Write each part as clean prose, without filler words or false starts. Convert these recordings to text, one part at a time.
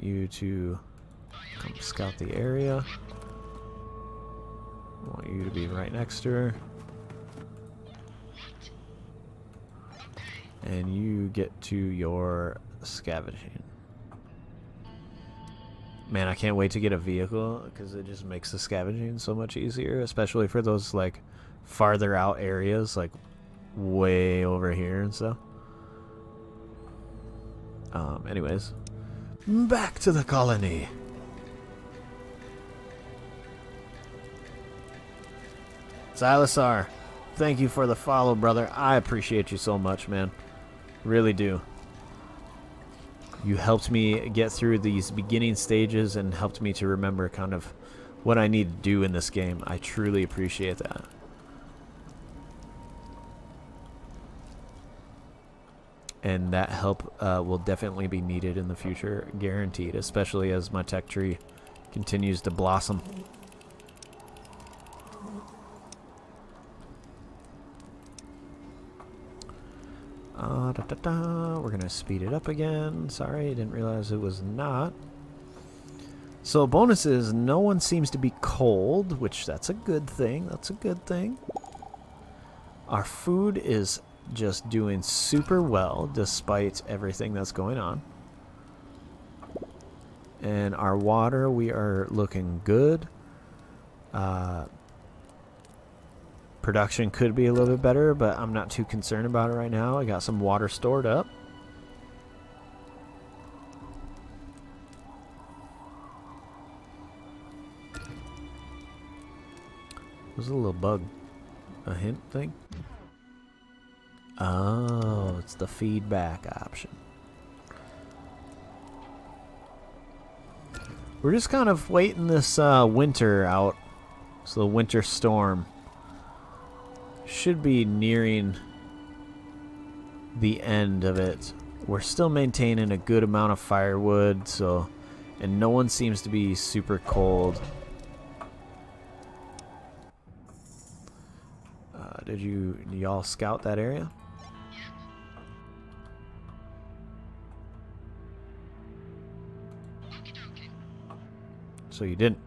you to come scout the area. I want you to be right next to her. And you get to your scavenging. Man, I can't wait to get a vehicle because it just makes the scavenging so much easier, especially for those like farther out areas, like way over here and stuff. Anyways, back to the colony. Silasar, thank you for the follow, brother. I appreciate you so much, man. Really do. You helped me get through these beginning stages and helped me to remember kind of what I need to do in this game. I truly appreciate that. And that help will definitely be needed in the future, guaranteed, especially as my tech tree continues to blossom. We're going to speed it up again. Sorry, I didn't realize it was not. So bonus is no one seems to be cold, which that's a good thing. That's a good thing. Our food is just doing super well despite everything that's going on. And our water, we are looking good. Production could be a little bit better, but I'm not too concerned about it right now. I got some water stored up. There's a little bug. A hint thing? Oh, it's the feedback option. We're just kind of waiting this winter out. So the winter storm should be nearing the end of it. We're still maintaining a good amount of firewood, so, and no one seems to be super cold. Did y'all scout that area? So you didn't?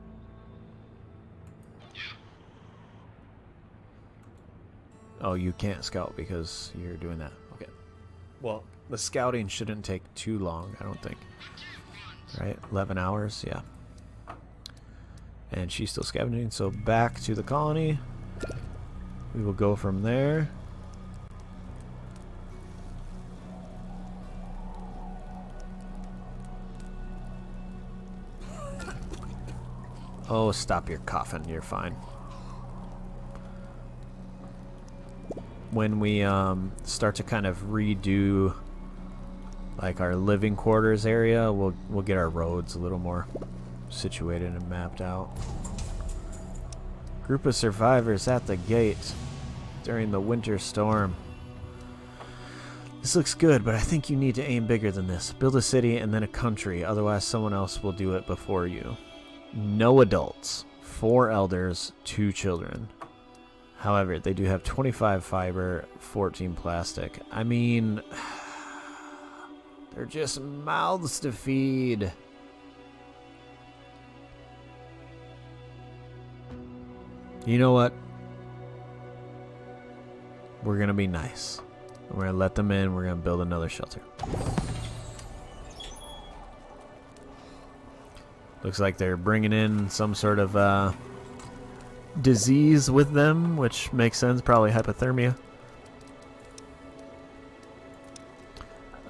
Oh, you can't scout because you're doing that. Okay. Well, the scouting shouldn't take too long, I don't think. Right? 11 hours, yeah. And she's still scavenging, so back to the colony. We will go from there. Oh, stop your coughing. You're fine. When we start to kind of redo like our living quarters area, we'll get our roads a little more situated and mapped out. Group of survivors at the gate during the winter storm. This looks good, but I think you need to aim bigger than this. Build a city and then a country, otherwise someone else will do it before you. No adults, 4 elders, 2 children. However, they do have 25 fiber, 14 plastic. I mean, they're just mouths to feed. You know what? We're going to be nice. We're going to let them in. We're going to build another shelter. Looks like they're bringing in some sort of disease with them, which makes sense. Probably hypothermia.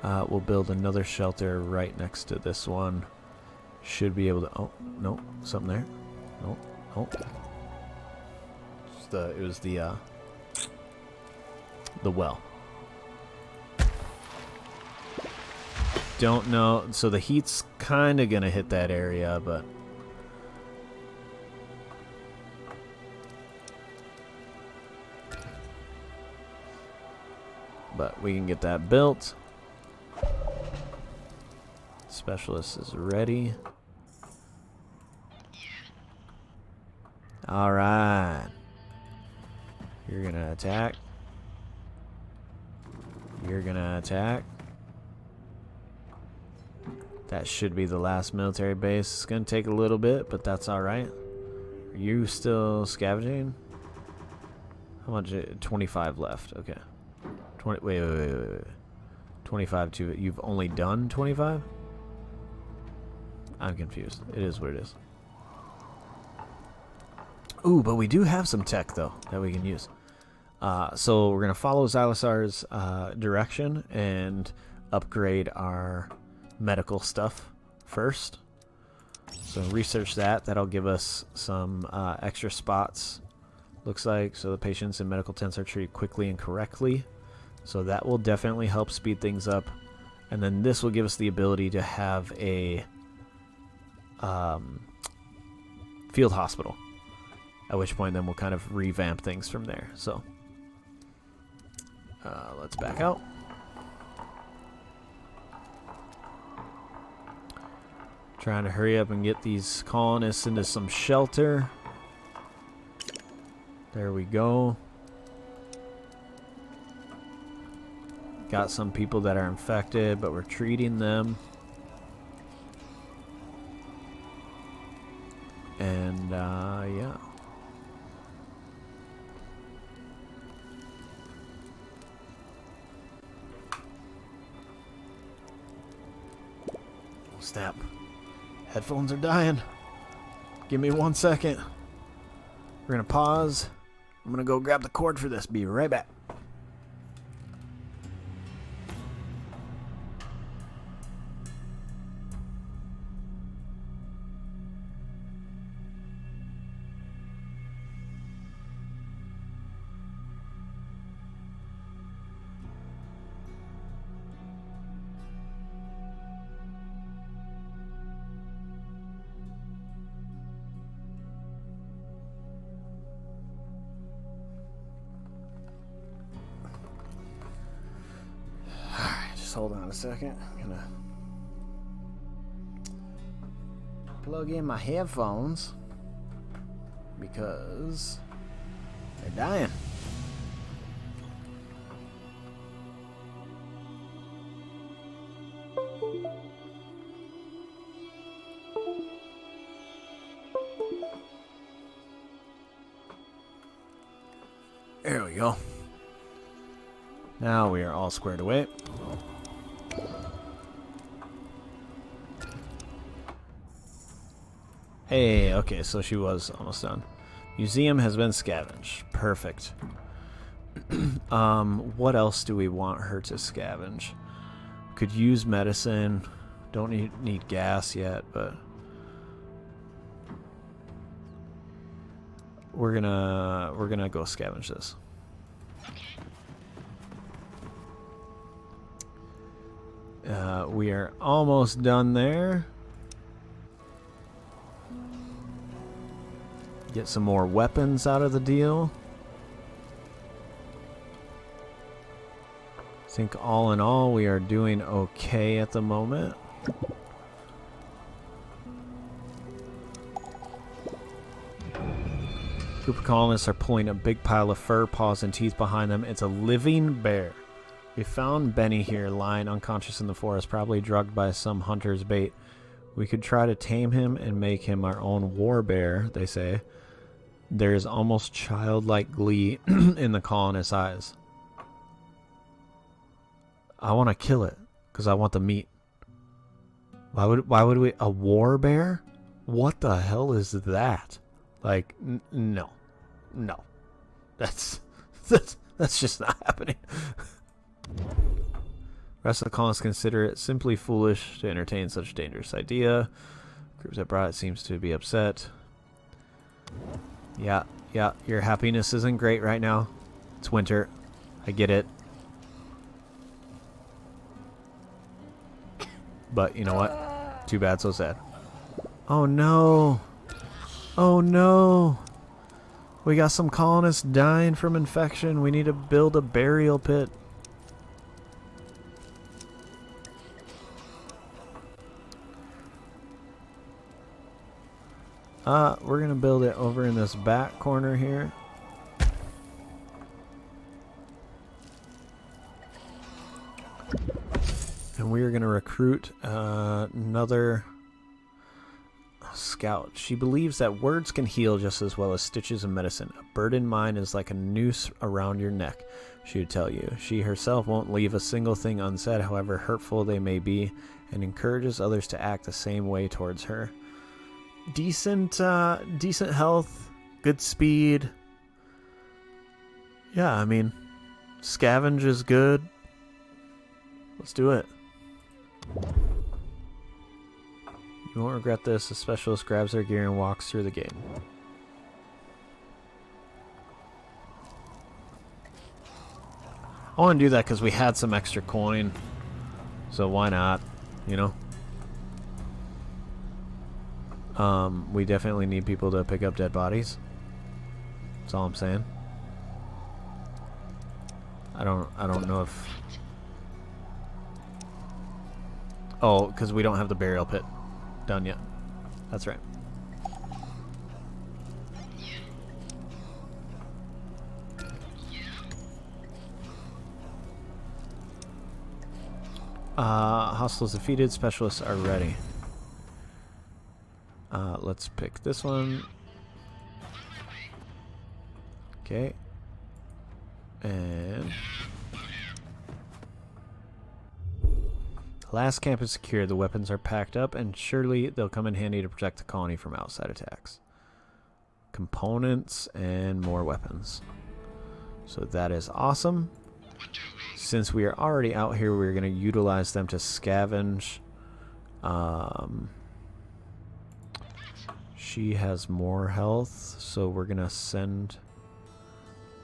We'll build another shelter right next to this one. Should be able to... Oh, no. Something there. No. Oh. It was the well. Don't know. So the heat's kind of going to hit that area, but... But we can get that built. Specialist is ready. All right. You're going to attack. You're going to attack. That should be the last military base. It's going to take a little bit, but that's alright. Are you still scavenging? How much? 25 left. Okay. 20. Wait. 25 to it. You've only done 25? I'm confused. It is what it is. Ooh, but we do have some tech, though, that we can use. So we're going to follow Xylasar's direction and upgrade our medical stuff first. So research that. That'll give us some extra spots, looks like. So the patients in medical tents are treated quickly and correctly. So that will definitely help speed things up. And then this will give us the ability to have a field hospital. At which point then we'll kind of revamp things from there. So let's back out. Trying to hurry up and get these colonists into some shelter. There we go. Got some people that are infected, but we're treating them. And yeah. Snap. Headphones are dying. Give me 1 second. We're gonna pause. I'm gonna go grab the cord for this. Be right back. Just hold on a second. I'm gonna plug in my headphones because they're dying. There we go. Now we are all squared away. Hey, okay, so she was almost done. Museum has been scavenged. Perfect. What else do we want her to scavenge? Could use medicine. Don't need gas yet, but we're gonna go scavenge this. We are almost done there. Get some more weapons out of the deal. I think all in all we are doing okay at the moment. Group of colonists are pulling a big pile of fur, paws, and teeth behind them. It's a living bear. We found Benny here lying unconscious in the forest, probably drugged by some hunter's bait. We could try to tame him and make him our own war bear, they say. There is almost childlike glee in the colonists' eyes. I want to kill it because I want the meat. Why would we? A war bear? What the hell is that? Like, no. That's just not happening. Rest of the colonists consider it simply foolish to entertain such a dangerous idea. Groups that brought it seems to be upset. Yeah, your happiness isn't great right now. It's winter. I get it. But you know what? Too bad, so sad. Oh no. Oh no. We got some colonists dying from infection. We need to build a burial pit. We're gonna build it over in this back corner here. And And we are going to recruit another scout. She believes that words can heal just as well as stitches and medicine. A bird in mind is like a noose around your neck, she would tell you. She herself won't leave a single thing unsaid, however hurtful they may be, and encourages others to act the same way towards her. Decent health, good speed. Yeah, I mean, scavenge is good. Let's do it. You won't regret this. The specialist grabs their gear and walks through the gate. I want to do that because we had some extra coin. So why not? You know? We definitely need people to pick up dead bodies. That's all I'm saying. I don't know if... Oh, because we don't have the burial pit done yet. That's right. Hostiles defeated. Specialists are ready. Let's pick this one. Okay. And... last camp is secure. The weapons are packed up, and surely they'll come in handy to protect the colony from outside attacks. Components and more weapons. So that is awesome. Since we are already out here, we're going to utilize them to scavenge. She has more health, so we're going to send...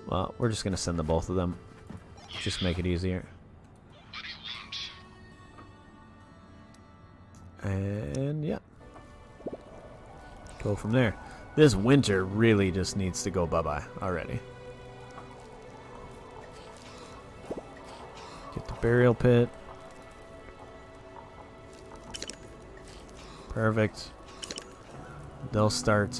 well, we're just going to send the both of them. Just make it easier. And yeah, go from there. This winter really just needs to go bye-bye already. Get the burial pit. Perfect. They'll start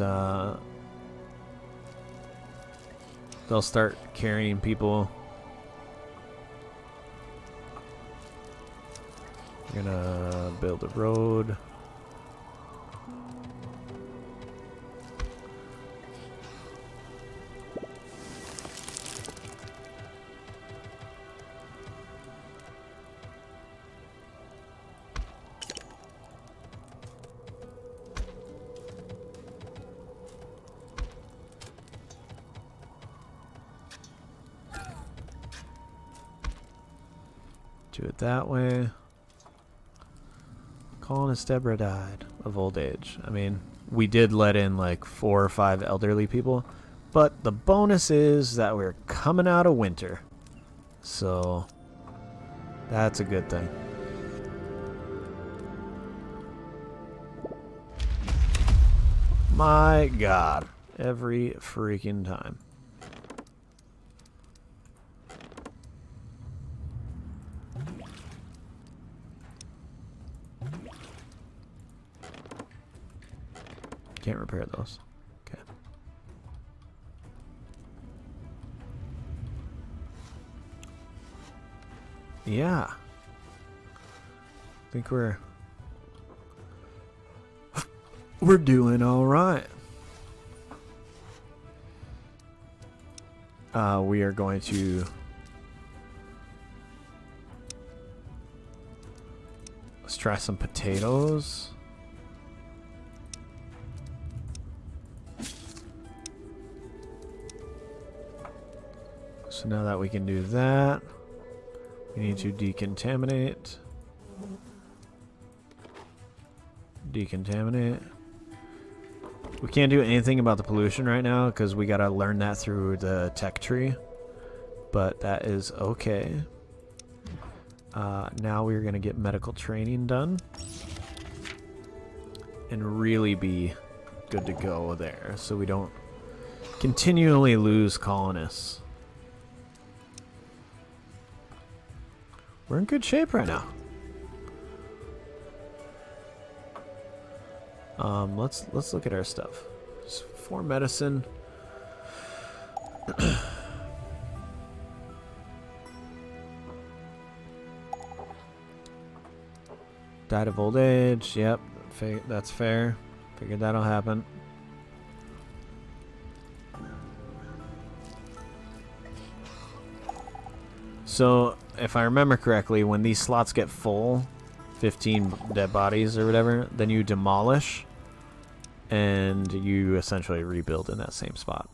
carrying people. We're gonna build a road. Do it that way. Colonist Deborah died of old age. I mean, we did let in like 4 or 5 elderly people, but the bonus is that we're coming out of winter. So, that's a good thing. My God. Every freaking time. Can't repair those. Okay. Yeah. I think we're doing all right. We are going to let's try some potatoes. So now that we can do that, we need to decontaminate. Decontaminate. We can't do anything about the pollution right now because we gotta learn that through the tech tree. But that is okay. Now we're gonna get medical training done and really be good to go there so we don't continually lose colonists. We're in good shape right now. Let's look at our stuff. Just 4 medicine. Died of old age. Yep, that's fair. Figured that'll happen. So, if I remember correctly, when these slots get full, 15 dead bodies or whatever, then you demolish, and you essentially rebuild in that same spot.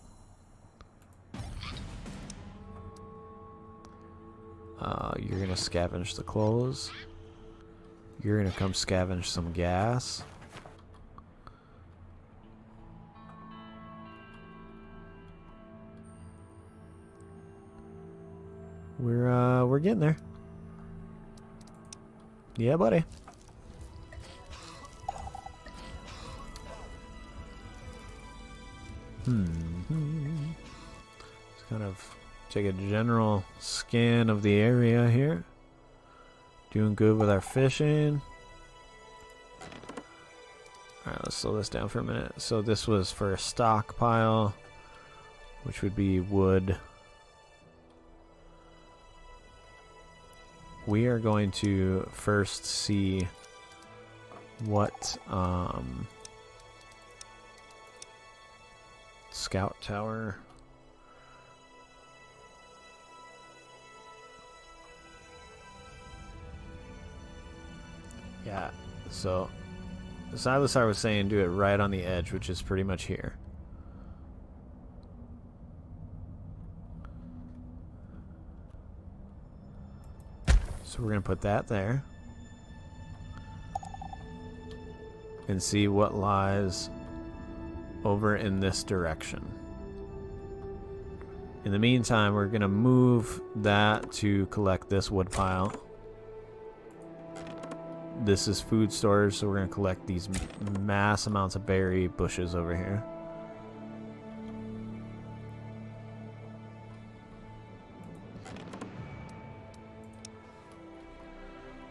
You're gonna scavenge the clothes. You're gonna come scavenge some gas. We're getting there. Yeah, buddy. Just kind of take a general scan of the area here. Doing good with our fishing. Alright, let's slow this down for a minute. So this was for a stockpile, which would be wood. We are going to first see what scout tower. Yeah, so Silasar was saying do it right on the edge, which is pretty much here. So we're going to put that there. And see what lies over in this direction. In the meantime, we're going to move that to collect this wood pile. This is food storage, so we're going to collect these mass amounts of berry bushes over here.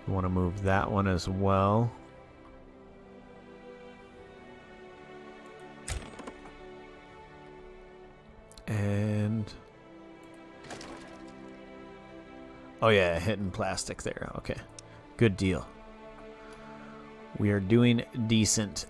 We want to move that one as well. And oh yeah, hitting plastic there. Okay, good deal. We are doing decent.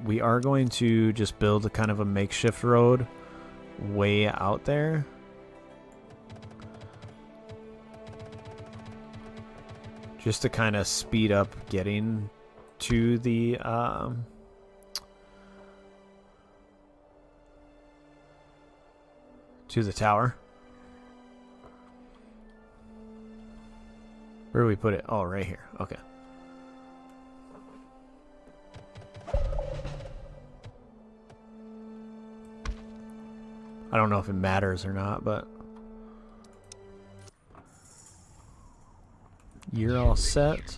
We are going to just build a kind of a makeshift road way out there. Just to kind of speed up getting to the tower. Where do we put it? Oh, right here. Okay. I don't know if it matters or not, but you're all set.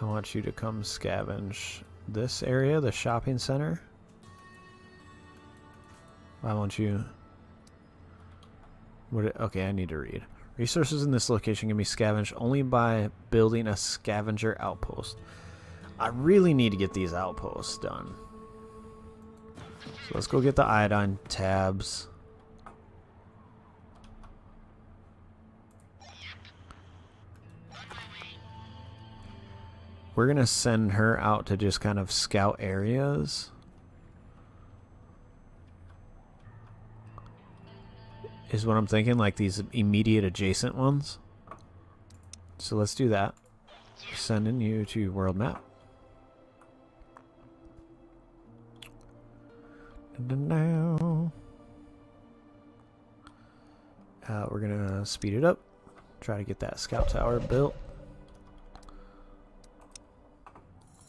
I want you to come scavenge this area, the shopping center. I want you... Okay, I need to read. Resources in this location can be scavenged only by building a scavenger outpost. I really need to get these outposts done. So let's go get the iodine tabs. We're going to send her out to just kind of scout areas. Is what I'm thinking, like these immediate adjacent ones. So let's do that. Sending you to world map. We're gonna speed it up. Try to get that scout tower built.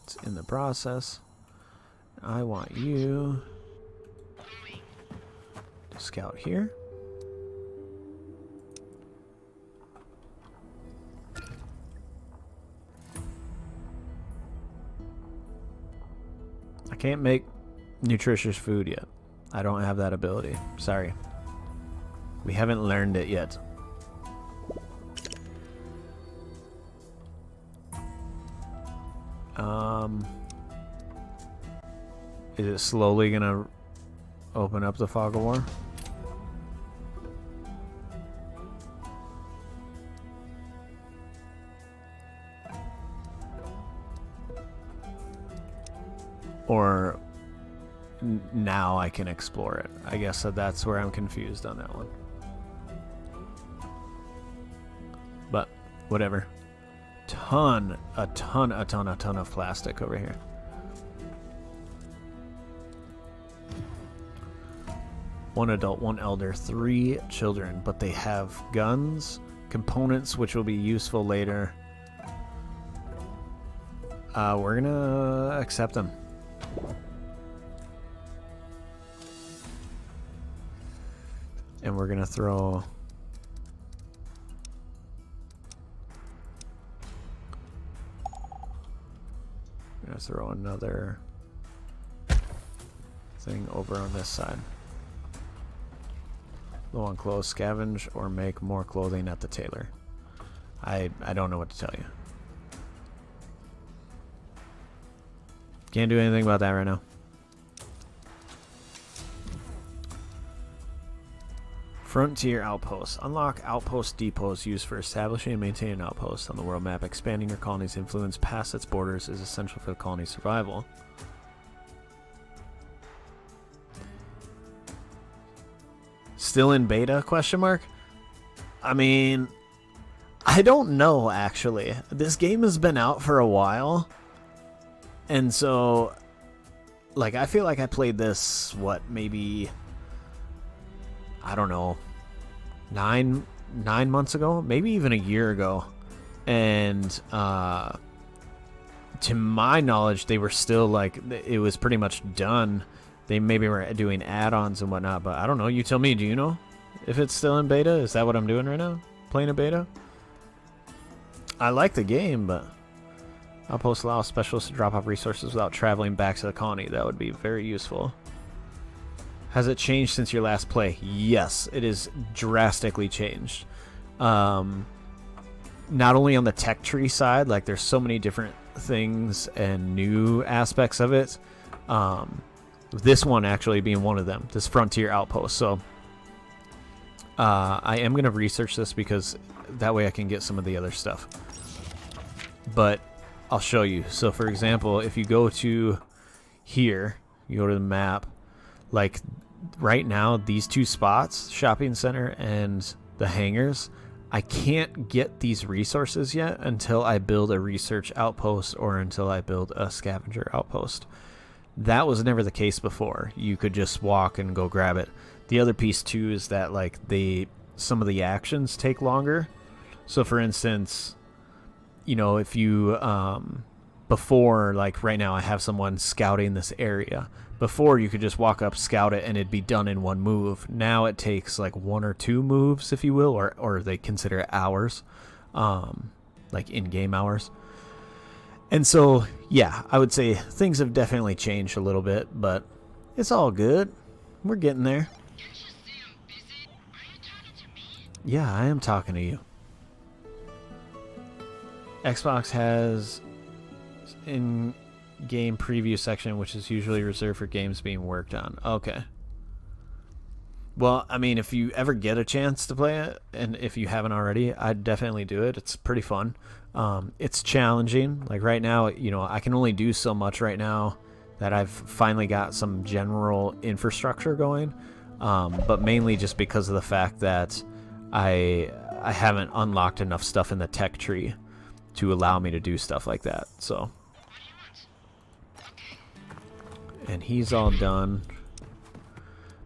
It's in the process. I want you to scout here. I can't make nutritious food yet. I don't have that ability. Sorry. We haven't learned it yet. Is it slowly gonna open up the fog of war? Or now I can explore it. I guess that's where I'm confused on that one. But whatever. A ton of plastic over here. One adult, one elder, 3 children, but they have guns, components which will be useful later. We're gonna accept them. And we're gonna throw another thing over on this side. Low on clothes, scavenge or make more clothing at the tailor. I don't know what to tell you. Can't do anything about that right now. Frontier outposts. Unlock outpost depots used for establishing and maintaining outposts on the world map. Expanding your colony's influence past its borders is essential for the colony's survival. Still in beta? Question mark. I mean, I don't know actually. This game has been out for a while, and so like I feel like I played this maybe, I don't know, 9 months ago, maybe even a year ago, and to my knowledge they were still like, it was pretty much done. They maybe were doing add-ons and whatnot, but I don't know. You tell me. Do you know if it's still in beta? Is that what I'm doing right now? Playing a beta? I like the game, but outposts allow specialists to drop off resources without traveling back to the colony. That would be very useful. Has it changed since your last play? Yes, it is drastically changed. Not only on the tech tree side, like there's so many different things and new aspects of it. This one actually being one of them, this frontier outpost. So I am going to research this because that way I can get some of the other stuff. But I'll show you. So for example, if you go to here, you go to the map, like right now, these 2 spots, shopping center and the hangars, I can't get these resources yet until I build a research outpost or until I build a scavenger outpost. That was never the case before. You could just walk and go grab it. The other piece too is that like some of the actions take longer. So for instance, you know, if you before, like right now I have someone scouting this area. Before you could just walk up, scout it, and it'd be done in 1 move. Now it takes like 1 or 2 moves, if you will, or they consider it hours, like in-game hours. And so, yeah, I would say things have definitely changed a little bit, but it's all good. We're getting there. Yeah, I am talking to you. Xbox has in-game preview section, which is usually reserved for games being worked on. Okay. Well, I mean, if you ever get a chance to play it, and if you haven't already, I'd definitely do it. It's pretty fun. It's challenging. Like right now, you know, I can only do so much right now that I've finally got some general infrastructure going, but mainly just because of the fact that I haven't unlocked enough stuff in the tech tree to allow me to do stuff like that. So, and he's all done,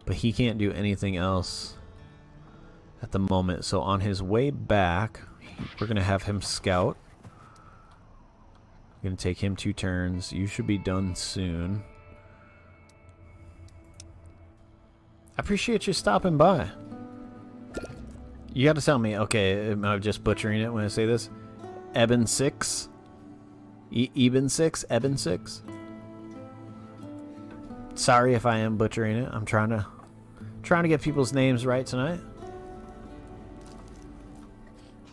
but he can't do anything else at the moment. So on his way back, we're gonna have him scout. Gonna take him 2 turns. You should be done soon. I appreciate you stopping by. You got to tell me. Okay, am I just butchering it when I say this? Eben 6. Eben 6. Eben 6. Sorry if I am butchering it. I'm trying to get people's names right tonight.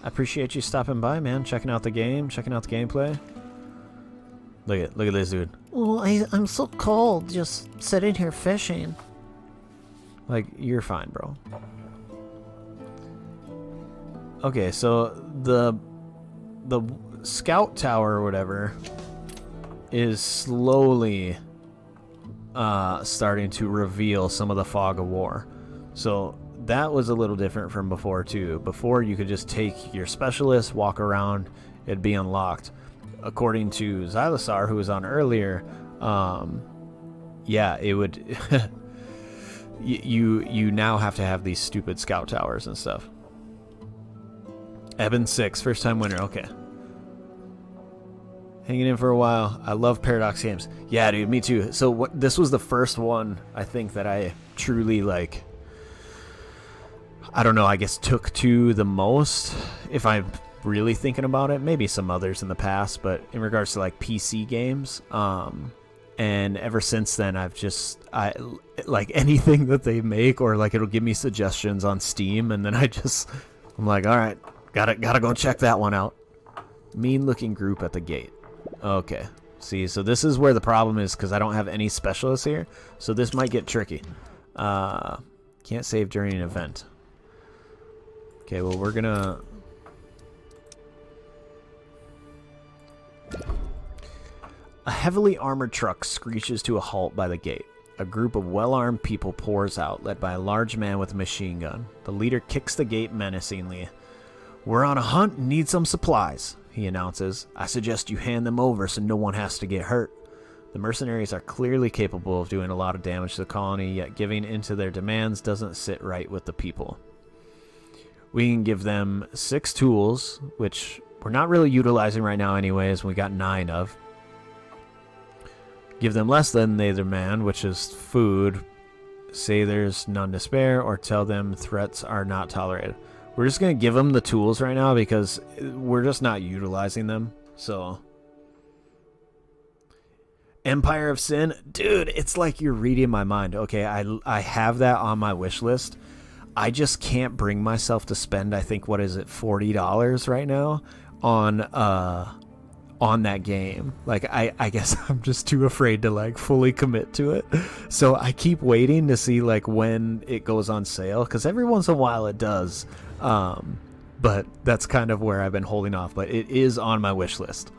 I appreciate you stopping by, man. Checking out the game, checking out the gameplay. Look at this dude. Well, I'm so cold, just sitting here fishing. Like, you're fine, bro. Okay, so the scout tower or whatever is slowly starting to reveal some of the fog of war. So that was a little different from before too. Before you could just take your specialist, walk around, it'd be unlocked. According to Xylasar, who was on earlier, yeah, it would. you now have to have these stupid scout towers and stuff. Eben 6, first time winner. Okay. Hanging in for a while. I love Paradox games. Yeah, dude, me too. So this was the first one I think that I truly like. I don't know. I guess took to the most. If I'm really thinking about it, maybe some others in the past, but in regards to like PC games, and ever since then I like anything that they make, or like it'll give me suggestions on Steam, and then I'm like, all right, gotta go check that one out. Mean looking group at the gate. Okay, see, so this is where the problem is, because I don't have any specialists here, so this might get tricky. Can't save during an event. Okay, well, we're gonna... A heavily armored truck screeches to a halt by the gate. A group of well-armed people pours out, led by a large man with a machine gun. The leader kicks the gate menacingly. "We're on a hunt and need some supplies," he announces. "I suggest you hand them over so no one has to get hurt." The mercenaries are clearly capable of doing a lot of damage to the colony, yet giving in to their demands doesn't sit right with the people. We can give them 6 tools, which we're not really utilizing right now anyways, we got 9 of. Give them less than they demand, which is food. Say there's none to spare, or tell them threats are not tolerated. We're just going to give them the tools right now because we're just not utilizing them. So, Empire of Sin. Dude, it's like you're reading my mind. Okay, I have that on my wish list. I just can't bring myself to spend, I think, what is it, $40 right now on that game. Like, I guess I'm just too afraid to like fully commit to it. So I keep waiting to see like when it goes on sale, because every once in a while it does. But that's kind of where I've been holding off. But it is on my wish list.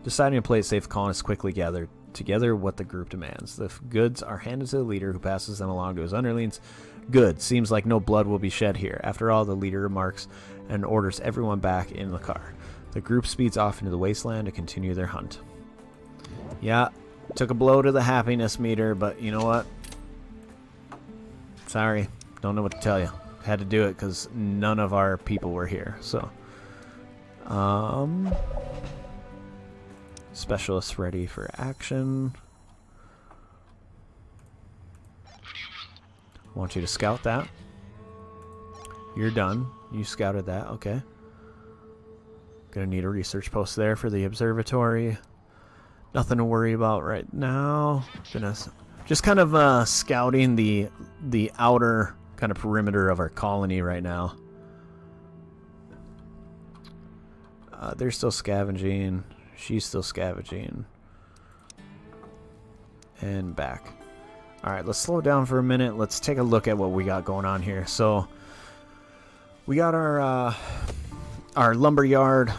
Deciding to play it safe, colonists quickly gather together what the group demands. The goods are handed to the leader, who passes them along to his underlings. Good. Seems like no blood will be shed here. After all, the leader remarks and orders everyone back in the car. The group speeds off into the wasteland to continue their hunt. Yeah, took a blow to the happiness meter, but you know what? Sorry, don't know what to tell you. Had to do it because none of our people were here. So, specialists ready for action. Want you to scout that. You're done. You scouted that. Okay. Gonna need a research post there for the observatory. Nothing to worry about right now. Gonna just kind of scouting the outer kind of perimeter of our colony right now. They're still scavenging. She's still scavenging. And back. Alright, let's slow down for a minute. Let's take a look at what we got going on here. So, we got our lumber yard,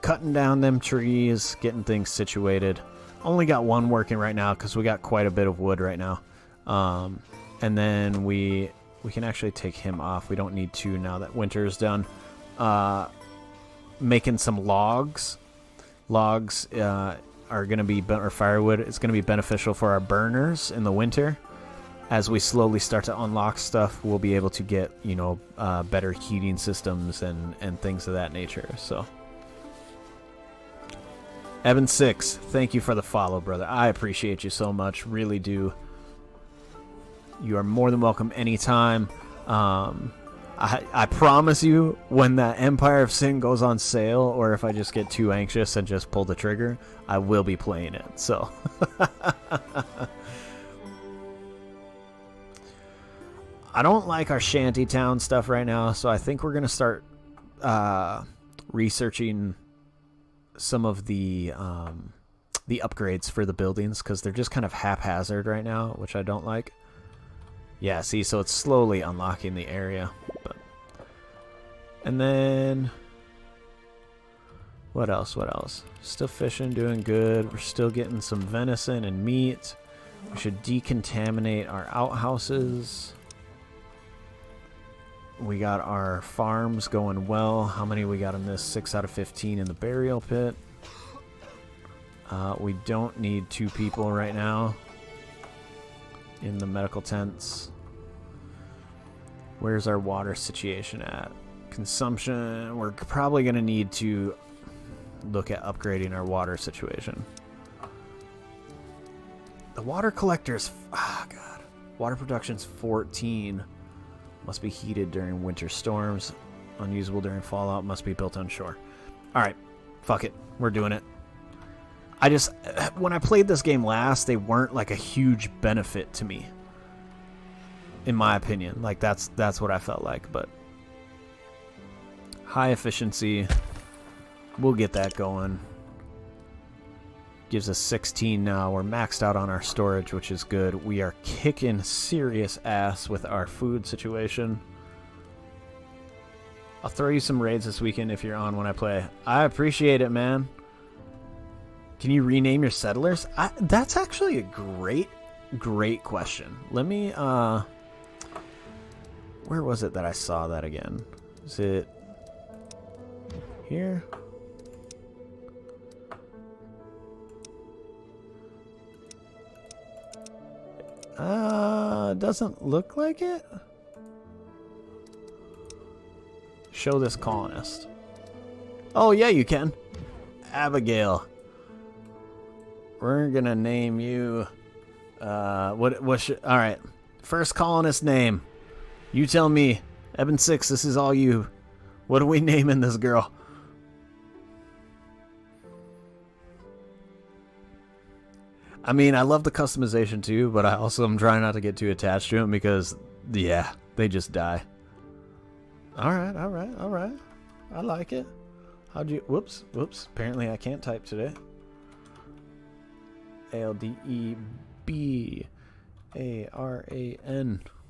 cutting down them trees, getting things situated. Only got one working right now because we got quite a bit of wood right now. And then we can actually take him off. We don't need to now that winter is done. Making some logs. Logs are going to be, or firewood, it's going to be beneficial for our burners in the winter. As we slowly start to unlock stuff, we'll be able to get, you know, better heating systems and things of that nature. So, Evan 6, thank you for the follow, brother. I appreciate you so much, really do. You are more than welcome anytime. I promise you, when that Empire of Sin goes on sale, or if I just get too anxious and just pull the trigger, I will be playing it. So, I don't like our shantytown stuff right now, so I think we're gonna start researching some of the upgrades for the buildings, because they're just kind of haphazard right now, which I don't like. Yeah, see, so it's slowly unlocking the area. But... And then... What else? What else? Still fishing, doing good. We're still getting some venison and meat. We should decontaminate our outhouses. We got our farms going well. How many we got in this? 6 out of 15 in the burial pit. We don't need 2 people right now in the medical tents. Where's our water situation at? Consumption. We're probably going to need to look at upgrading our water situation. The water collectors. Ah, God. Water production's 14. Must be heated during winter storms. Unusable during fallout. Must be built on shore. Alright. Fuck it. We're doing it. When I played this game last, they weren't like a huge benefit to me. In my opinion. Like, that's what I felt like. But high efficiency. We'll get that going. Gives us 16 now. We're maxed out on our storage, which is good. We are kicking serious ass with our food situation. I'll throw you some raids this weekend if you're on when I play. I appreciate it, man. Can you rename your settlers? That's actually a great question. Let me, where was it that I saw that again? Is it here? Doesn't look like it. Show this colonist. Oh, yeah, you can. Abigail. We're gonna name you, what should, all right. First colonist name. You tell me. Eben 6, this is all you. What are we naming this girl? I mean, I love the customization too, but I also am trying not to get too attached to them because, yeah, they just die. Alright. I like it. How'd you... Whoops. Apparently I can't type today. ALDEBARAN.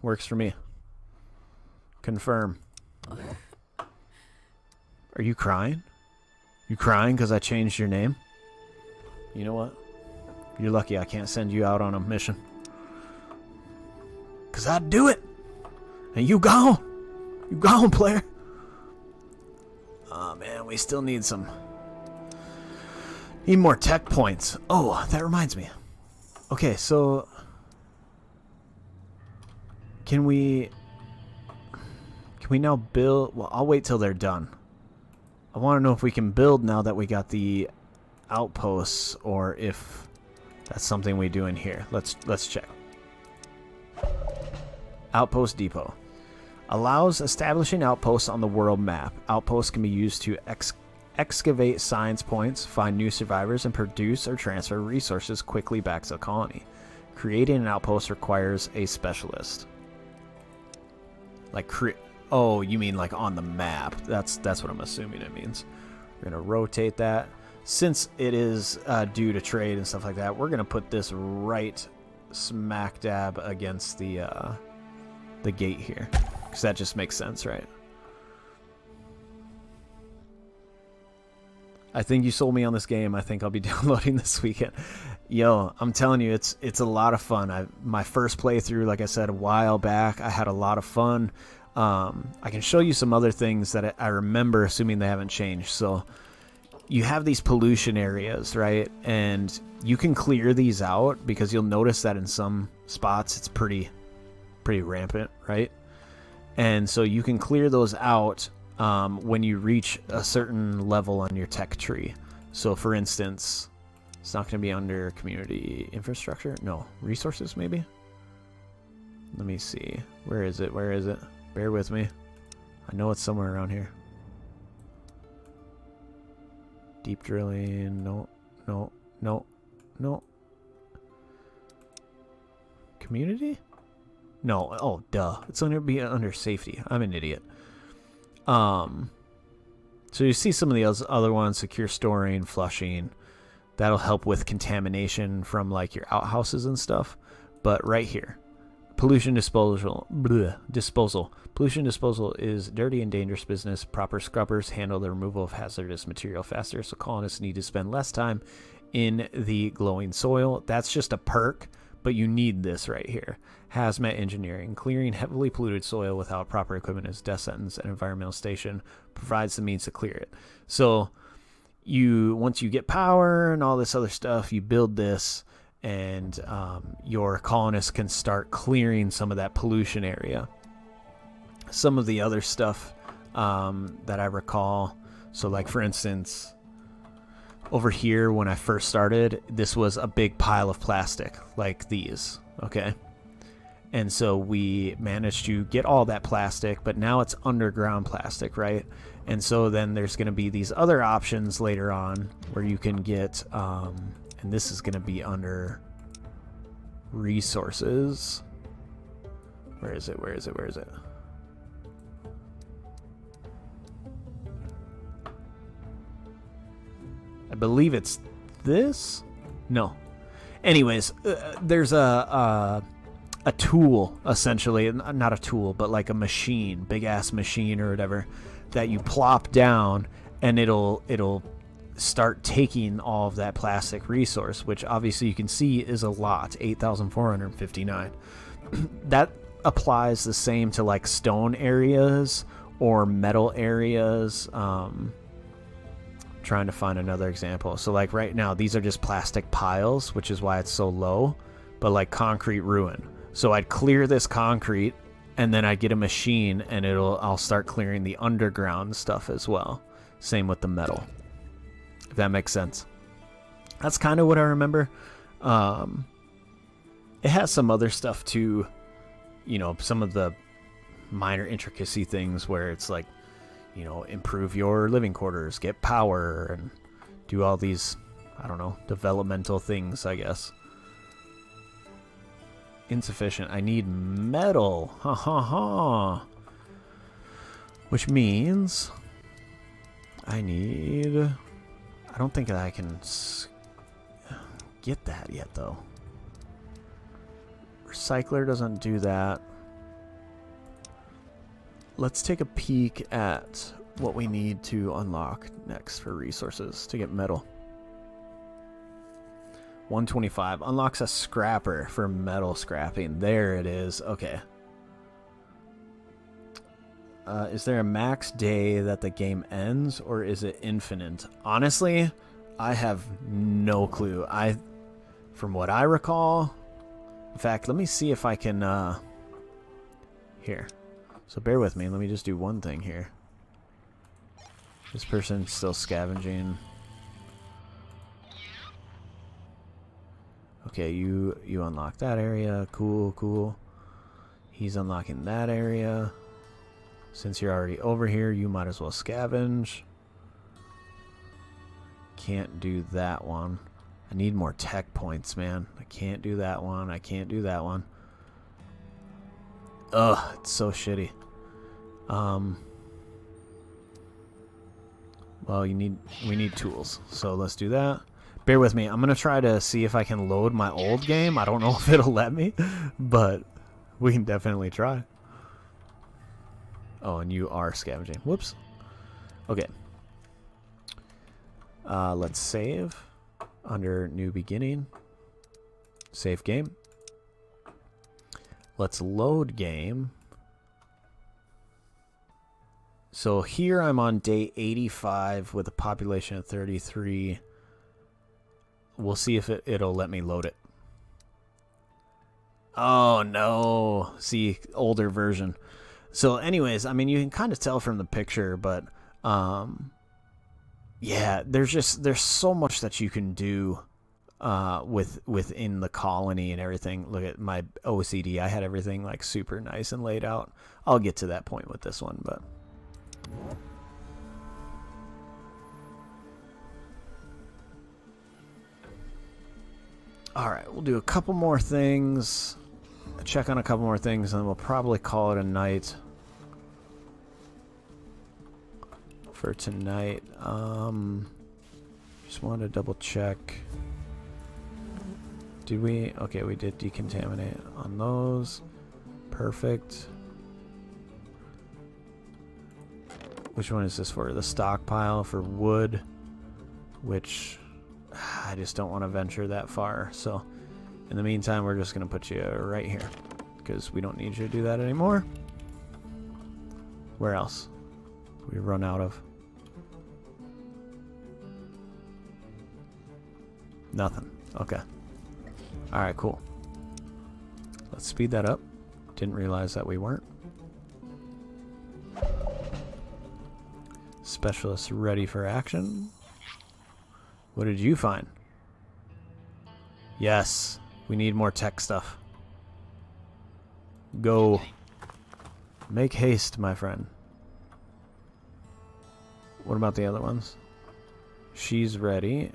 Works for me. Confirm. Are you crying? You crying because I changed your name? You know what? You're lucky I can't send you out on a mission. Because I'd do it. And you gone. You gone, player. Oh, man, we still need some... Need more tech points. Oh, that reminds me. Okay, so... Can we now build... Well, I'll wait till they're done. I want to know if we can build now that we got the outposts, or if that's something we do in here. Let's check. Outpost Depot. Allows establishing outposts on the world map. Outposts can be used to excavate science points, find new survivors, and produce or transfer resources quickly back to the colony. Creating an outpost requires a specialist. Like, oh, you mean like on the map. That's what I'm assuming it means. We're going to rotate that. Since it is due to trade and stuff like that, we're going to put this right smack dab against the gate here. Because that just makes sense, right? I think you sold me on this game. I think I'll be downloading this weekend. Yo, I'm telling you, it's a lot of fun. My first playthrough, like I said, a while back, I had a lot of fun. I can show you some other things that I remember, assuming they haven't changed. So you have these pollution areas, right? And you can clear these out because you'll notice that in some spots it's pretty rampant, right? And so you can clear those out when you reach a certain level on your tech tree. So for instance, it's not going to be under community infrastructure. No, resources maybe. Let me see. Where is it? Bear with me. I know it's somewhere around here. Deep drilling. No. Community? No. Oh, duh. It's going to be under safety. I'm an idiot. So you see some of the other ones, secure storing, flushing. That'll help with contamination from like your outhouses and stuff. But right here, pollution disposal. Pollution disposal is dirty and dangerous business. Proper scrubbers handle the removal of hazardous material faster, so colonists need to spend less time in the glowing soil. That's just a perk, but you need this right here. Hazmat Engineering. Clearing heavily polluted soil without proper equipment is death sentence. An environmental station provides the means to clear it. So once you get power and all this other stuff, you build this, and your colonists can start clearing some of that pollution area. Some of the other stuff that I recall, so like for instance, over here when I first started, this was a big pile of plastic like these, okay? And so we managed to get all that plastic, but now it's underground plastic, right? And so then there's going to be these other options later on where you can get, and this is going to be under resources. Where is it? I believe it's this? No. Anyways, there's a tool, essentially, not a tool, but like a machine, big ass machine or whatever, that you plop down, and it'll start taking all of that plastic resource, which obviously you can see is a lot, 8,459. That applies the same to like stone areas or metal areas. Trying to find another example. So like right now, these are just plastic piles, which is why it's so low, but like concrete ruin. So I'd clear this concrete, and then I'd get a machine, and I'll start clearing the underground stuff as well. Same with the metal, if that makes sense. That's kind of what I remember. It has some other stuff too, some of the minor intricacy things where it's like, improve your living quarters, get power, and do all these, I don't know, developmental things, I guess. Insufficient. I need metal. Ha ha ha. Which means I don't think that I can get that yet, though. Recycler doesn't do that. Let's take a peek at what we need to unlock next for resources to get metal. 125 unlocks a scrapper for metal scrapping. There it is. Okay. Is there a max day that the game ends, or is it infinite? Honestly, I have no clue. From what I recall, in fact, let me see if I can, here. So bear with me. Let me just do one thing here. This person's still scavenging. Okay, you unlock that area. Cool. He's unlocking that area. Since you're already over here, you might as well scavenge. Can't do that one. I need more tech points, man. I can't do that one. Ugh, it's so shitty. Well, we need tools, so let's do that. Bear with me. I'm gonna try to see if I can load my old game. I don't know if it'll let me, but we can definitely try. Oh, and you are scavenging. Whoops. Okay. Let's save under new beginning. Save game. Let's load game. So here I'm on day 85 with a population of 33. We'll see if it'll let me load it. Oh no. See, older version. So anyways, I mean, you can kind of tell from the picture, but yeah, there's so much that you can do within the colony and everything. Look at my OCD. I had everything like super nice and laid out. I'll get to that point with this one, but all right, we'll do a couple more things, check on a couple more things, and then we'll probably call it a night for tonight. Just wanted to double check. Did we? Okay, we did decontaminate on those. Perfect. Which one is this for? The stockpile for wood, which I just don't want to venture that far. So in the meantime, we're just going to put you right here because we don't need you to do that anymore. Where else? We run out of nothing. Okay. All right, cool. Let's speed that up. Didn't realize that we weren't. Specialist ready for action. What did you find? Yes, we need more tech stuff. Go. Make haste, my friend. What about the other ones? She's ready.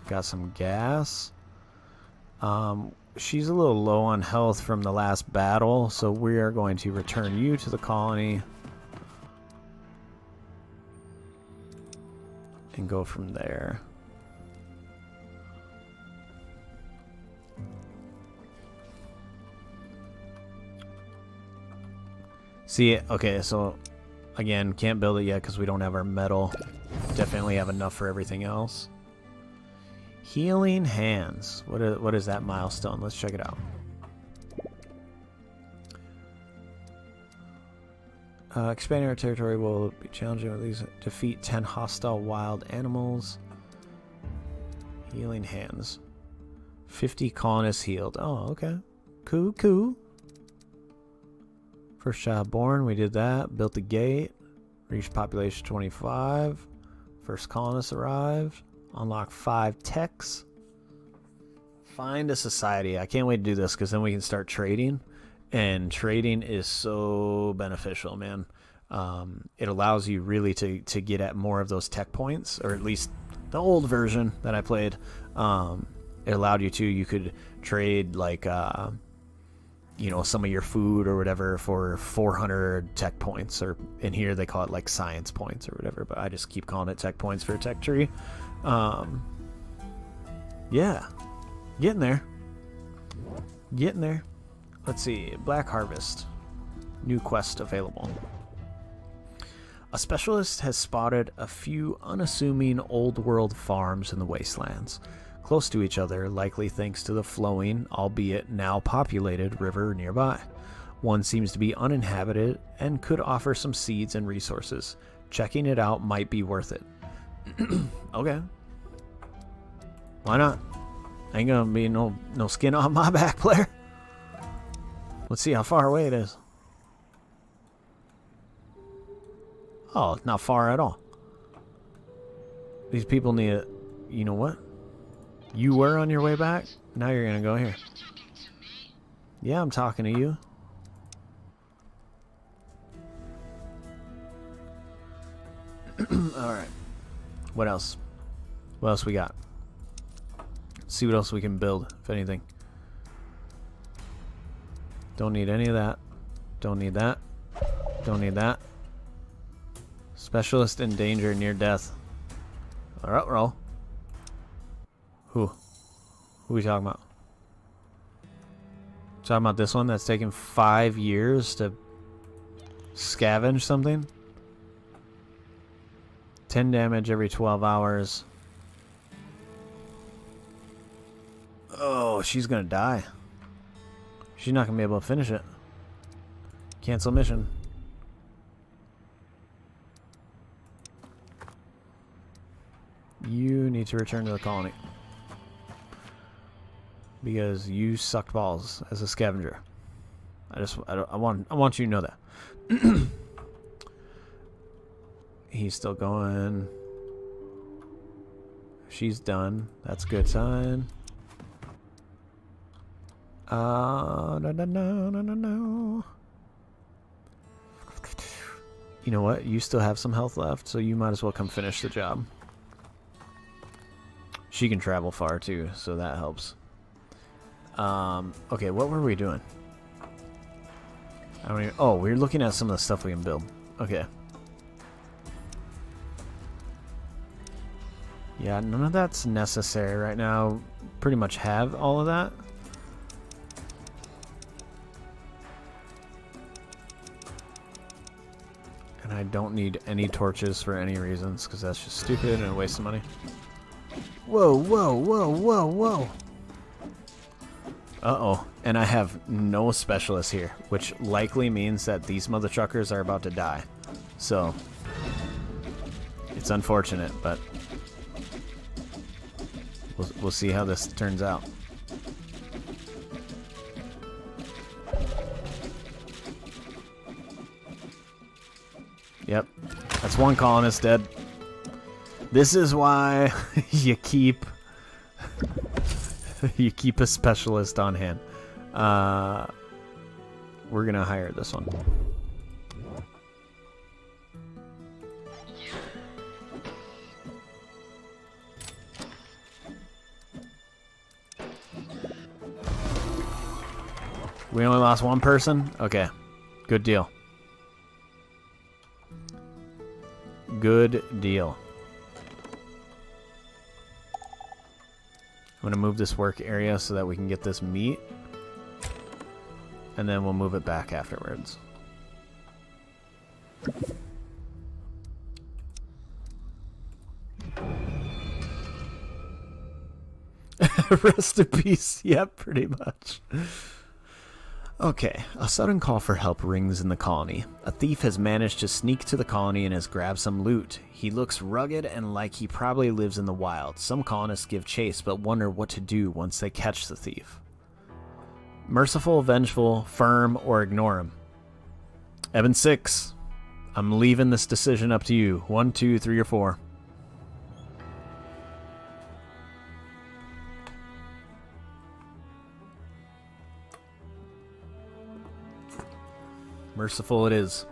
Got some gas. She's a little low on health from the last battle, so we are going to return you to the colony and go from there. See, okay, so again, can't build it yet because we don't have our metal. Definitely have enough for everything else. Healing hands. What is that milestone? Let's check it out. Expanding our territory will be challenging with these. Defeat 10 hostile wild animals. Healing hands. 50 colonists healed. Oh, okay. Cool, cool. First child born, we did that. Built the gate. Reached population 25. First colonists arrived. Unlock 5 techs. Find a society. I can't wait to do this because then we can start trading. And trading is so beneficial, man. It allows you really to get at more of those tech points, or at least the old version that I played. It allowed you to. You could trade like you know, some of your food or whatever for 400 tech points, or in here they call it like science points or whatever, but I just keep calling it tech points for a tech tree. Yeah, getting there. Let's see, Black Harvest, new quest available. A specialist has spotted a few unassuming old world farms in the wastelands, close to each other, likely thanks to the flowing, albeit now populated, river nearby. One seems to be uninhabited and could offer some seeds and resources. Checking it out might be worth it. Okay. Why not? Ain't gonna be no skin on my back, player. Let's see how far away it is. Oh, not far at all. These people need a... You know what? You were on your way back? Now you're gonna go here. Yeah, I'm talking to you. Alright. What else? What else we got? Let's see what else we can build, if anything. Don't need any of that. Don't need that. Don't need that. Specialist in danger, near death. Alright, roll. Who are we talking about? Talking about this one that's taken 5 years to scavenge something? 10 damage every 12 hours. Oh, she's gonna die. She's not gonna be able to finish it. Cancel mission. You need to return to the colony. Because you sucked balls as a scavenger. I want you to know that. He's still going. She's done. That's a good sign. No. You know what? You still have some health left, so you might as well come finish the job. She can travel far too, so that helps. Okay, what were we doing? I don't even... Oh, we're looking at some of the stuff we can build. Okay. Yeah, none of that's necessary right now. Pretty much have all of that. And I don't need any torches for any reasons, because that's just stupid and a waste of money. Whoa, whoa, whoa, whoa, whoa. Uh-oh. And I have no specialists here, which likely means that these mother truckers are about to die. So, it's unfortunate, but we'll see how this turns out. Yep, that's one colonist dead. This is why you keep a specialist on hand. We're gonna hire this one. We only lost one person? Okay. Good deal. Good deal. I'm going to move this work area so that we can get this meat. And then we'll move it back afterwards. Rest in peace. Yep, pretty much. Okay, a sudden call for help rings in the colony. A thief has managed to sneak to the colony and has grabbed some loot. He looks rugged and like he probably lives in the wild. Some colonists give chase but wonder what to do once they catch the thief. Merciful, vengeful, firm, or ignore him. Evan 6, I'm leaving this decision up to you. 1, 2, 3, or 4. Merciful it is.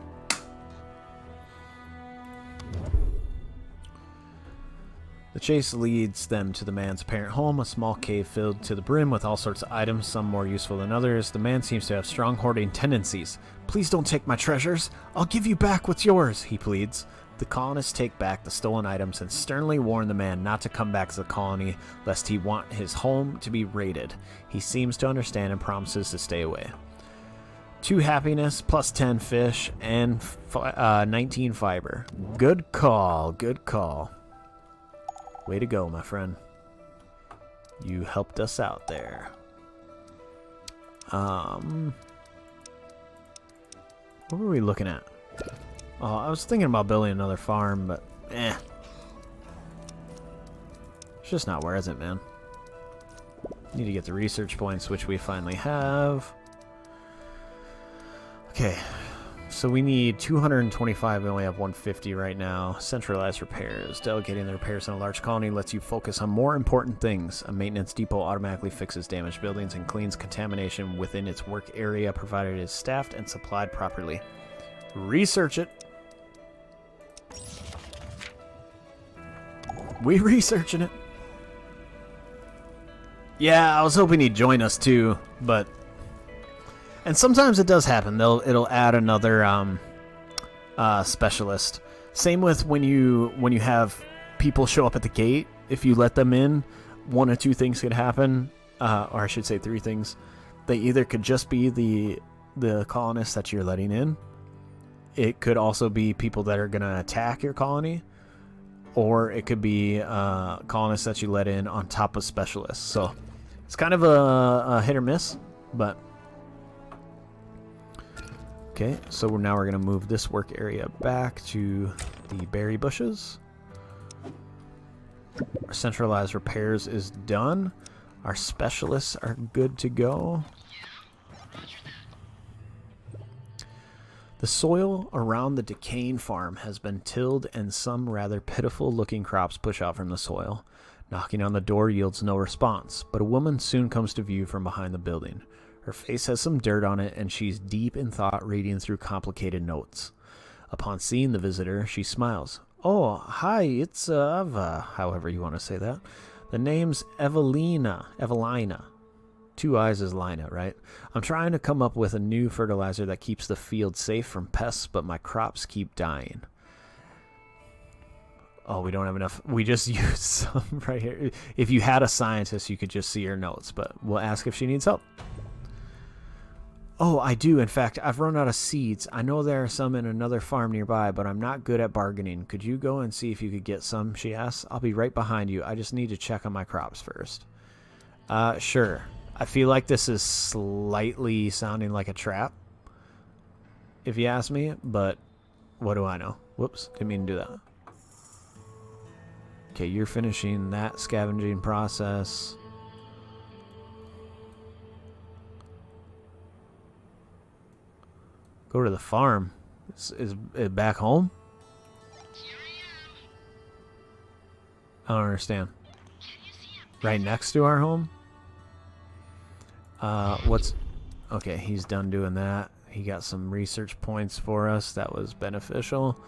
The chase leads them to the man's apparent home, a small cave filled to the brim with all sorts of items, some more useful than others. The man seems to have strong hoarding tendencies. Please don't take my treasures. I'll give you back what's yours, he pleads. The colonists take back the stolen items and sternly warn the man not to come back to the colony lest he want his home to be raided. He seems to understand and promises to stay away. 2 happiness, plus 10 fish, and 19 fiber. Good call, good call. Way to go, my friend. You helped us out there. What were we looking at? Oh, I was thinking about building another farm, but It's just not worth it, man. Need to get the research points, which we finally have. Okay, so we need 225. We only have 150 right now. Centralized repairs. Delegating the repairs in a large colony lets you focus on more important things. A maintenance depot automatically fixes damaged buildings and cleans contamination within its work area, provided it is staffed and supplied properly. Research it. We researching it. Yeah, I was hoping he'd join us too, but... And sometimes it does happen. It'll add another specialist. Same with when you have people show up at the gate. If you let them in, 1 or 2 things could happen, or I should say 3 things. They either could just be the colonists that you're letting in. It could also be people that are gonna attack your colony, or it could be colonists that you let in on top of specialists. So it's kind of a hit or miss, but. Okay, so now we're going to move this work area back to the berry bushes. Our centralized repairs is done. Our specialists are good to go. The soil around the decaying farm has been tilled and some rather pitiful looking crops push out from the soil. Knocking on the door yields no response, but a woman soon comes to view from behind the building. Her face has some dirt on it, and she's deep in thought reading through complicated notes. Upon seeing the visitor, she smiles. Oh, hi, it's Eva, however you want to say that. The name's Evelina. 2 eyes is Lina, right? I'm trying to come up with a new fertilizer that keeps the field safe from pests, but my crops keep dying. Oh, we don't have enough. We just used some right here. If you had a scientist, you could just see her notes, but we'll ask if she needs help. Oh, I do. In fact, I've run out of seeds. I know there are some in another farm nearby, but I'm not good at bargaining. Could you go and see if you could get some, she asks. I'll be right behind you. I just need to check on my crops first. Sure. I feel like this is slightly sounding like a trap, if you ask me, but what do I know? Whoops, didn't mean to do that. Okay, you're finishing that scavenging process. Go to the farm. Is it back home? I don't understand. Right next to our home? What's... Okay, he's done doing that. He got some research points for us. That was beneficial.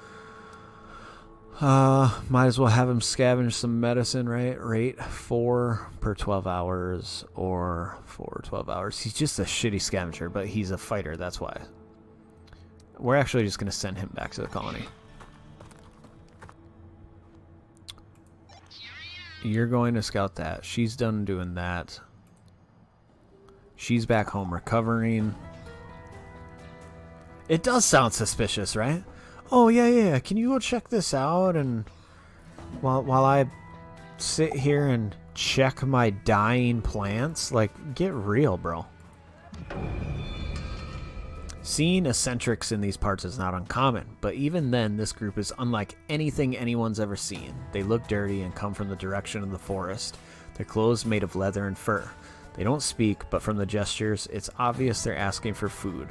Might as well have him scavenge some medicine, right? Rate 4 per 12 hours or 4 12 hours. He's just a shitty scavenger, but he's a fighter, that's why. We're actually just going to send him back to the colony. You're going to scout that. She's done doing that. She's back home recovering. It does sound suspicious, right? Oh, yeah. Can you go check this out? And while I sit here and check my dying plants? Like, get real, bro. Seeing eccentrics in these parts is not uncommon, but even then, this group is unlike anything anyone's ever seen. They look dirty and come from the direction of the forest. Their clothes made of leather and fur. They don't speak, but from the gestures, it's obvious they're asking for food.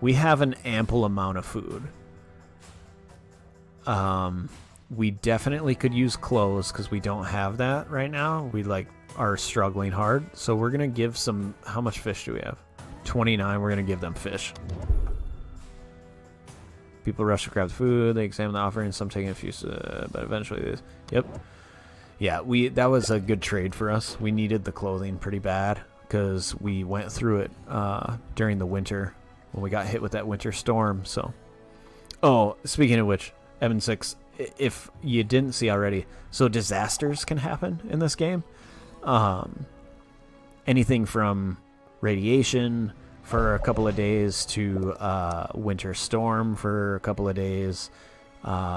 We have an ample amount of food. We definitely could use clothes because we don't have that right now. We are struggling hard, so we're gonna give some. How much fish do we have? 29. We're gonna give them fish. People rush to grab food. They examine the offering. Some taking a few, but eventually, yep. Yeah, that was a good trade for us. We needed the clothing pretty bad because we went through it during the winter when we got hit with that winter storm. So, oh, speaking of which, Evan 6, if you didn't see already, so disasters can happen in this game. Anything from radiation for a couple of days to winter storm for a couple of days.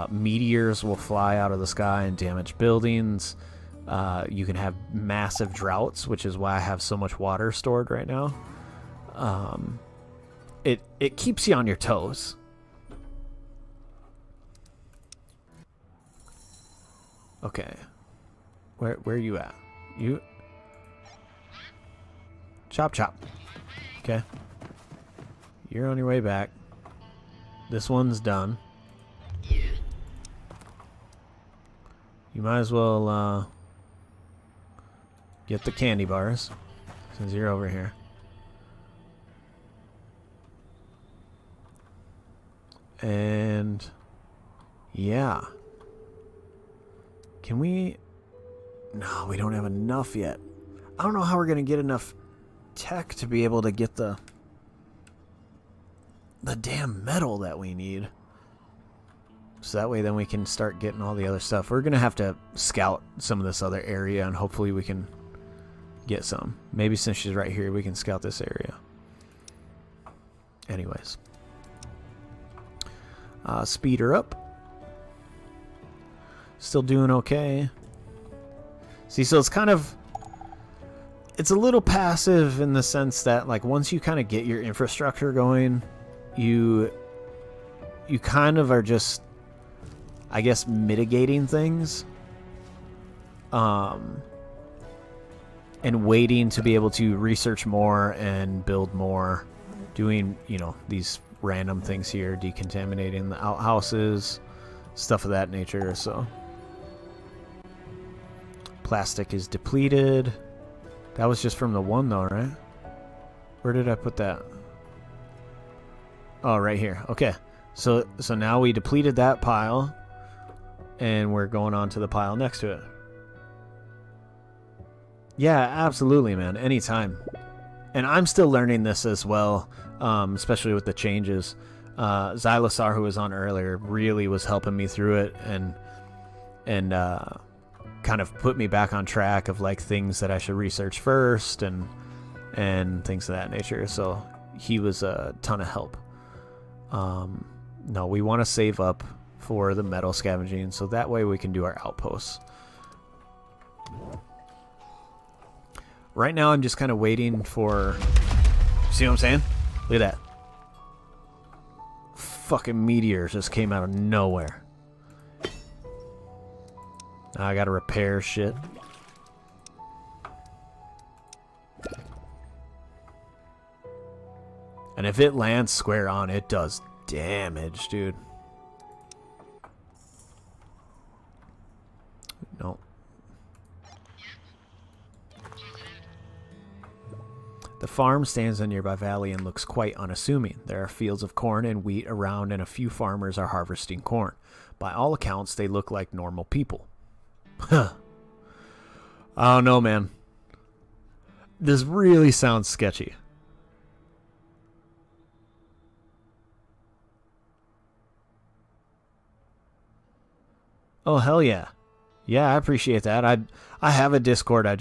Meteors will fly out of the sky and damage buildings. You can have massive droughts, which is why I have so much water stored right now. It keeps you on your toes. Okay. Where are you at? You... Chop. Okay. You're on your way back. This one's done. You might as well get the candy bars since you're over here. And yeah. Can we... No, we don't have enough yet. I don't know how we're going to get enough tech to be able to get the damn metal that we need. So that way then we can start getting all the other stuff. We're going to have to scout some of this other area and hopefully we can get some. Maybe since she's right here, we can scout this area. Anyways. Speed her up. Still doing okay. See, so it's kind of... It's a little passive in the sense that, like, once you kind of get your infrastructure going, you kind of are just, I guess, mitigating things. And waiting to be able to research more and build more. Doing, these random things here, decontaminating the outhouses, stuff of that nature, so... Plastic is depleted. That was just from the one though, right? Where did I put that? Oh, right here. Okay. So now we depleted that pile and we're going on to the pile next to it. Yeah, absolutely, man. Anytime. And I'm still learning this as well, especially with the changes. Xylosaur, who was on earlier, really was helping me through it and kind of put me back on track of like things that I should research first and things of that nature. So he was a ton of help. No, we want to save up for the metal scavenging so that way we can do our outposts. Right now I'm just kind of waiting for... See what I'm saying? Look at that. Fucking meteor just came out of nowhere. Now I gotta repair shit. And if it lands square on, it does damage, dude. No. The farm stands in a nearby valley and looks quite unassuming. There are fields of corn and wheat around, and a few farmers are harvesting corn. By all accounts, they look like normal people. Huh. I don't know, man. This really sounds sketchy. Oh, hell yeah. Yeah, I appreciate that. I have a Discord. I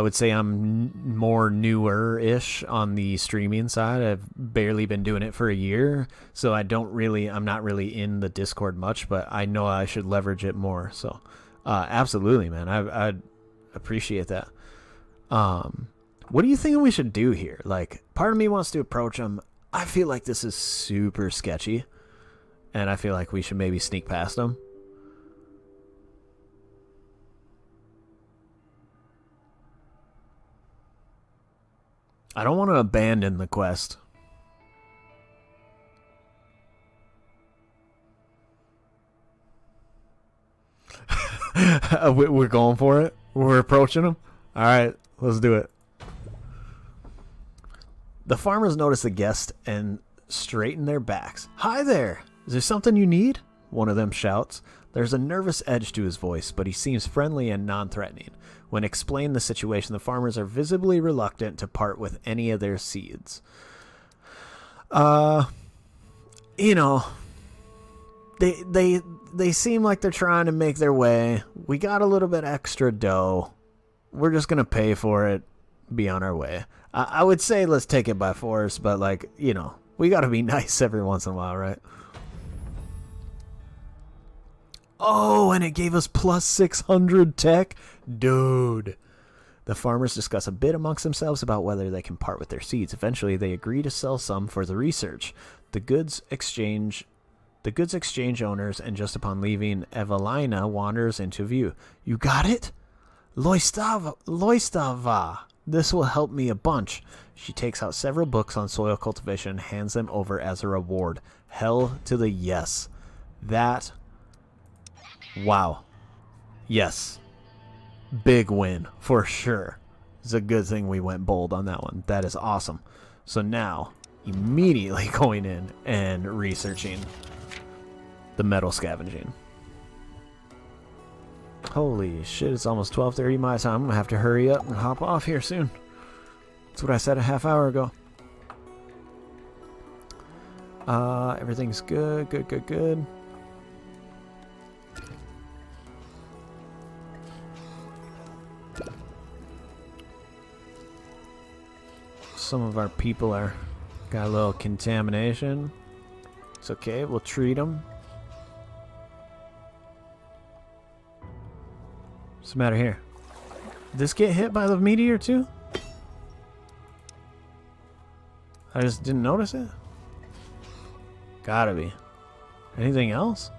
would say I'm more newer-ish on the streaming side. I've barely been doing it for a year, so I'm not really in the Discord much, but I know I should leverage it more. So, absolutely, man. I'd appreciate that. What do you think we should do here? Like, part of me wants to approach them. I feel like this is super sketchy, and I feel like we should maybe sneak past them. I don't want to abandon the quest. We're going for it? We're approaching them? Alright, let's do it. The farmers notice the guest and straighten their backs. Hi there! Is there something you need? One of them shouts. There's a nervous edge to his voice, but he seems friendly and non-threatening. When explained the situation, the farmers are visibly reluctant to part with any of their seeds. You know, they seem like they're trying to make their way. We got a little bit extra dough. We're just gonna pay for it, be on our way. I would say let's take it by force, but like, you know, we gotta be nice every once in a while, right? Oh, and it gave us plus 600 tech? Dude. The farmers discuss a bit amongst themselves about whether they can part with their seeds. Eventually, they agree to sell some for the research. The goods exchange owners, and just upon leaving, Evelina wanders into view. You got it? Loistava. This will help me a bunch. She takes out several books on soil cultivation and hands them over as a reward. Hell to the yes. That... Wow. Yes. Big win, for sure. It's a good thing we went bold on that one. That is awesome. So now, immediately going in and researching the metal scavenging. Holy shit, it's almost 12:30 my time. I'm going to have to hurry up and hop off here soon. That's what I said a half hour ago. Everything's good, good. Some of our people got a little contamination. It's okay, we'll treat them. What's the matter here? Did this get hit by the meteor too? I just didn't notice it. Gotta be. Anything else?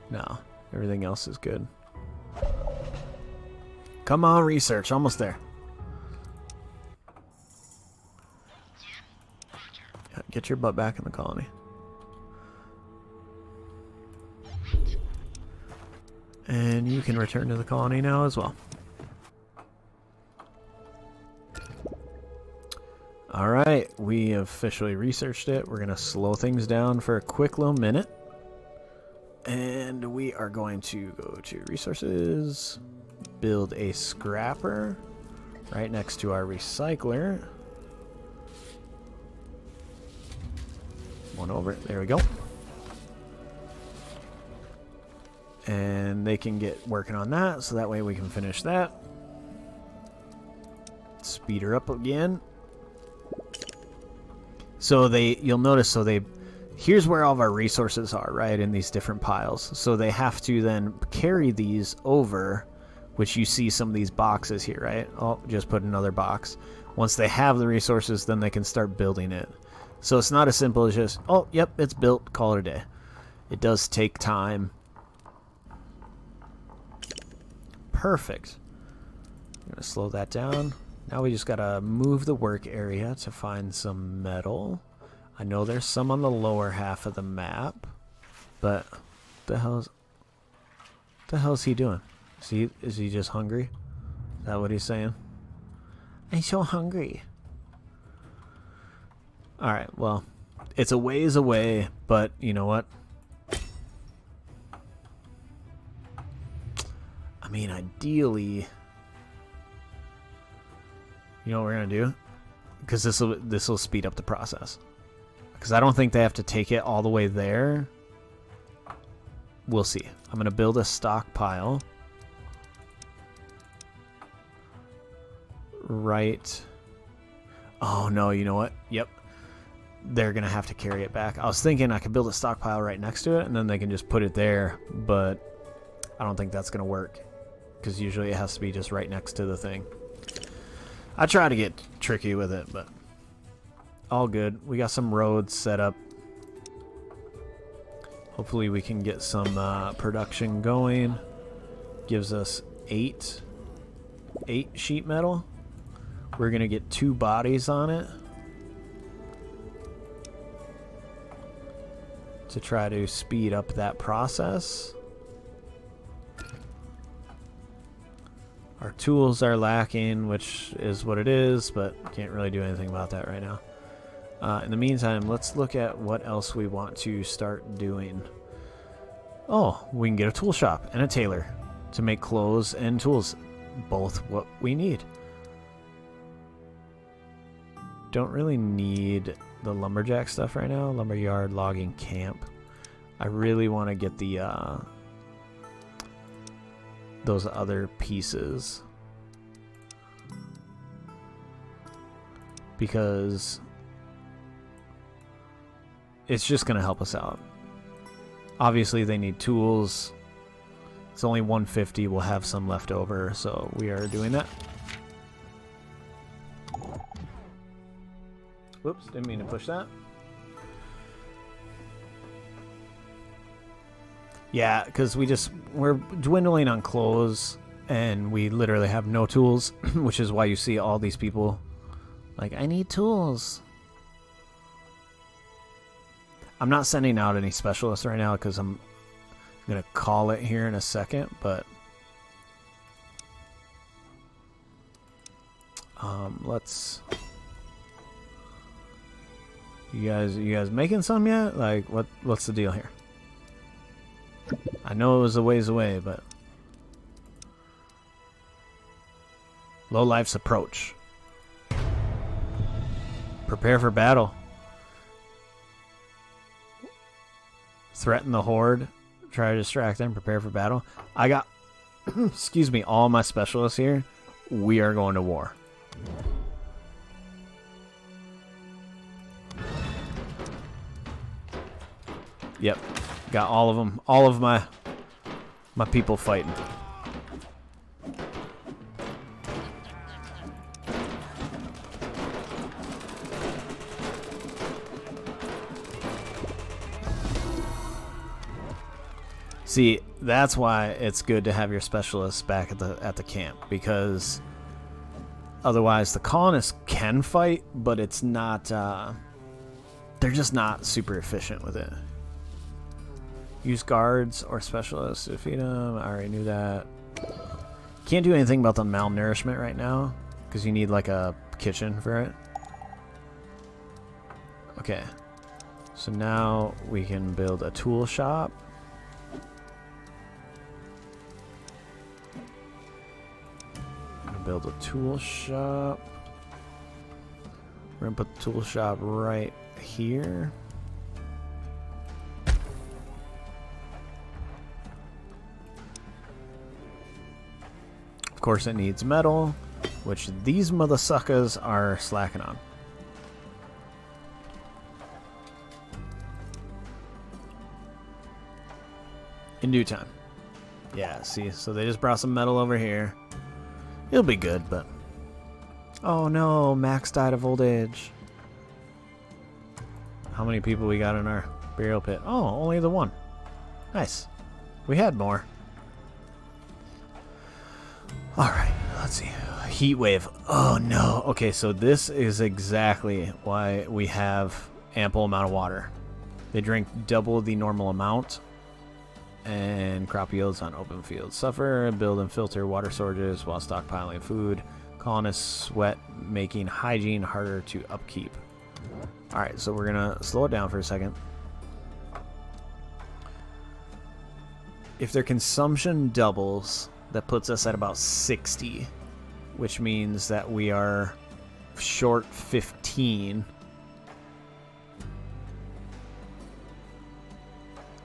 No, everything else is good. Come on, research, almost there. Get your butt back in the colony. And you can return to the colony now as well. Alright, we officially researched it. We're going to slow things down for a quick little minute. And we are going to go to resources, build a scrapper. right next to our recycler. One over. There we go. And they can get working on that, so that way we can finish that. Speed her up again. So you'll notice, here's where all of our resources are, right, in these different piles. So they have to then carry these over, which you see some of these boxes here, right? Oh, just put another box. Once they have the resources, then they can start building it. So it's not as simple as just, oh, yep, it's built, call it a day. It does take time. Perfect. I'm going to slow that down. Now we just got to move the work area to find some metal. I know there's some on the lower half of the map, but the hell's he doing? Is he just hungry? Is that what he's saying? I'm so hungry. Alright, well, it's a ways away, but you know what? I mean, ideally, you know what we're going to do? Because this will speed up the process. Because I don't think they have to take it all the way there. We'll see. I'm going to build a stockpile. Right. Oh, no, you know what? Yep. They're going to have to carry it back. I was thinking I could build a stockpile right next to it, and then they can just put it there. But I don't think that's going to work. Because usually it has to be just right next to the thing. I try to get tricky with it, but all good. We got some roads set up. Hopefully we can get some production going. Gives us 8 sheet metal. We're going to get 2 bodies on it to try to speed up that process. Our tools are lacking, which is what it is, but can't really do anything about that right now. In the meantime, let's look at what else we want to start doing. Oh, we can get a tool shop and a tailor to make clothes and tools. Both what we need. Don't really need the lumberjack stuff right now. Lumberyard, logging, camp. I really want to get the those other pieces, because it's just going to help us out. Obviously they need tools. It's only 150. We'll have some left over, so we are doing that. Whoops, didn't mean to push that. Yeah, because we're dwindling on clothes, and we literally have no tools, which is why you see all these people like, I need tools. I'm not sending out any specialists right now because I'm going to call it here in a second, but let's... You guys making some yet? Like, what's the deal here? I know it was a ways away, but Lowlife's approach. Prepare for battle. Threaten the horde. Try to distract them. Prepare for battle. I got, excuse me, all my specialists here. We are going to war. Yep. Got all of them. All of my people fighting. See, that's why it's good to have your specialists back at the camp, because otherwise the colonists can fight, but it's not they're just not super efficient with it. Use guards or specialists to defeat them. I already knew that. Can't do anything about the malnourishment right now because you need like a kitchen for it. Okay, so now we can build a tool shop. build a tool shop. We're gonna put the tool shop right here. Of course, it needs metal, which these mother suckers are slacking on. In due time. Yeah, see, so they just brought some metal over here. It'll be good, but... Oh no, Max died of old age. How many people we got in our burial pit? Oh, only the one. Nice. We had more. Alright, let's see. Heat wave. Oh no. Okay, so this is exactly why we have ample amount of water. They drink double the normal amount. And crop yields on open fields suffer. Build and filter water storages while stockpiling food. Colonists sweat, making hygiene harder to upkeep. Alright, so we're gonna slow it down for a second. If their consumption doubles, that puts us at about 60, which means that we are short 15.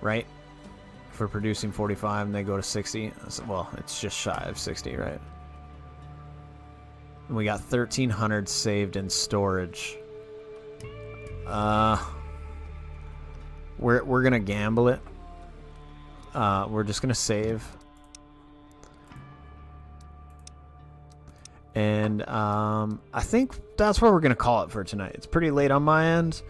Right? For producing 45 and they go to 60. Well, it's just shy of 60, right? And we got 1,300 saved in storage. We're gonna gamble it. We're just gonna save. And I think that's where we're gonna call it for tonight. It's pretty late on my end.